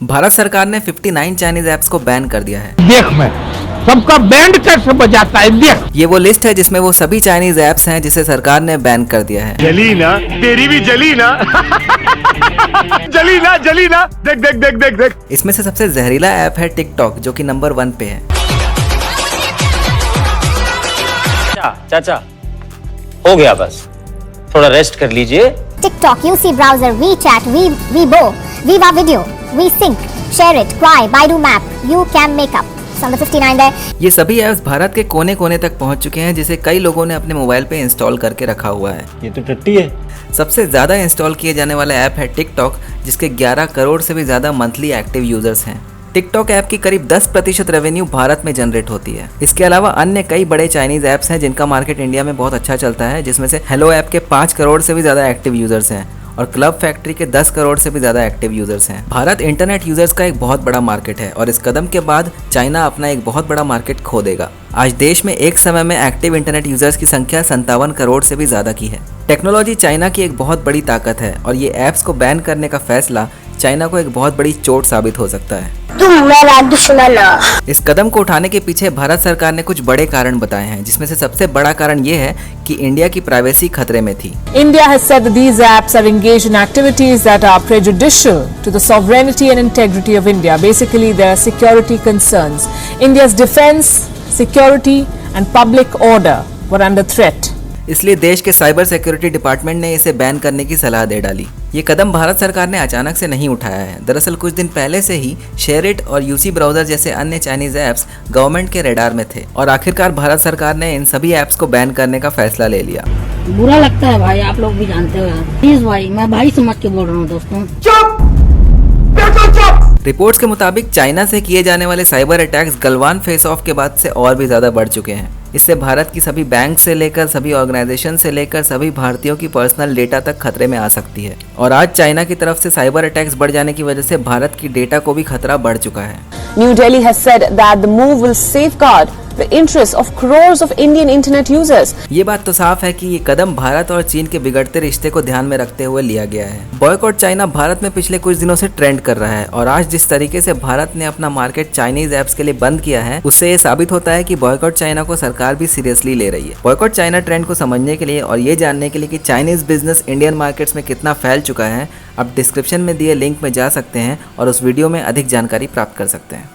भारत सरकार ने 59 Chinese apps को बैन कर दिया है। देख मैं सबका बैंड कैसे बजाता है देख। ये वो लिस्ट है जिसमें वो सभी चाइनीज ऐप्स हैं जिसे सरकार ने बैन कर दिया है। जली ना तेरी भी जली ना जली ना देख देख देख देख देख। इसमें से सबसे जहरीला ऐप है टिकटॉक जो कि नंबर 1 पे है। चाचा हो गया, बस थोड़ा रेस्ट कर लीजिए। TikTok, UC Browser, WeChat, Weibo, Viva Video, WeSync, Share It, Cry, Baidu Map, You Can Make Up. Number 59 है। ये सभी ऐप्स भारत के कोने कोने तक पहुंच चुके हैं जिसे कई लोगों ने अपने मोबाइल पे इंस्टॉल करके रखा हुआ है। ये तो टट्टी है। सबसे ज्यादा इंस्टॉल किए जाने वाला ऐप है टिकटॉक, जिसके 11 करोड़ से भी ज्यादा मंथली एक्टिव यूजर्स हैं। टिकटॉक ऐप की करीब 10% रेवेन्यू भारत में जनरेट होती है। इसके अलावा अन्य कई बड़े चाइनीज ऐप्स हैं जिनका मार्केट इंडिया में बहुत अच्छा चलता है, जिसमें से हेलो ऐप के 5 करोड़ से भी ज्यादा एक्टिव यूजर्स हैं और क्लब फैक्ट्री के 10 करोड़ से भी ज्यादा एक्टिव यूजर्स हैं। भारत इंटरनेट यूजर्स का एक बहुत बड़ा मार्केट है और इस कदम के बाद चाइना अपना एक बहुत बड़ा मार्केट खो देगा। आज देश में एक समय में एक्टिव इंटरनेट यूजर्स की संख्या 57 करोड़ से भी ज्यादा की है। टेक्नोलॉजी चाइना की एक बहुत बड़ी ताकत है और ये ऐप्स को बैन करने का फैसला चाइना को एक बहुत बड़ी चोट साबित हो सकता है। तुम मेरा दुश्मन हो। इस कदम को उठाने के पीछे भारत सरकार ने कुछ बड़े कारण बताए हैं, जिसमें से सबसे बड़ा कारण ये है कि इंडिया की प्राइवेसी खतरे में थी। India has said that these apps are engaged in activities that are prejudicial to the sovereignty and integrity of India. Basically, there are security concerns. India's defense, security and public order were under threat. इसलिए देश के cyber security department ने इसे ban करने की सलाह दे डाली। ये कदम भारत सरकार ने अचानक से नहीं उठाया है। दरअसल कुछ दिन पहले से ही शेयर इट और यूसी ब्राउजर जैसे अन्य चाइनीज ऐप्स गवर्नमेंट के रेडार में थे और आखिरकार भारत सरकार ने इन सभी ऐप्स को बैन करने का फैसला ले लिया। बुरा लगता है भाई, आप लोग भी जानते हो यार। प्लीज भाई, मैं भाई समझ के बोल रहा हूँ दोस्तों। रिपोर्ट्स के मुताबिक चाइना से किए जाने वाले cyber attacks Galwan face of के बाद से और भी ज्यादा बढ़ चुके हैं। इससे भारत की सभी बैंक से लेकर सभी ऑर्गेनाइजेशन से लेकर सभी भारतीयों की पर्सनल डेटा तक खतरे में आ सकती है और आज चाइना की तरफ से साइबर अटैक्स बढ़ जाने की वजह से भारत की डेटा को भी खतरा बढ़ चुका है। New Delhi has said that the move will safeguard the interests of crores of Indian internet users. ये बात तो साफ है कि ये कदम भारत और चीन के बिगड़ते रिश्ते को ध्यान में रखते हुए लिया गया है। बॉयकॉट चाइना भारत में पिछले कुछ दिनों से ट्रेंड कर रहा है और आज जिस तरीके से भारत ने अपना मार्केट चाइनीज ऐप्स के लिए बंद किया है, उससे ये साबित होता है कि बॉयकॉट चाइना को सरकार भी सीरियसली ले रही है। बॉयकॉट चाइना ट्रेंड को समझने के लिए और ये जानने के लिए कि चाइनीज बिजनेस इंडियन मार्केट्स में कितना फैल चुका है, आप डिस्क्रिप्शन में दिए लिंक में जा सकते हैं और उस वीडियो में अधिक जानकारी प्राप्त कर सकते हैं।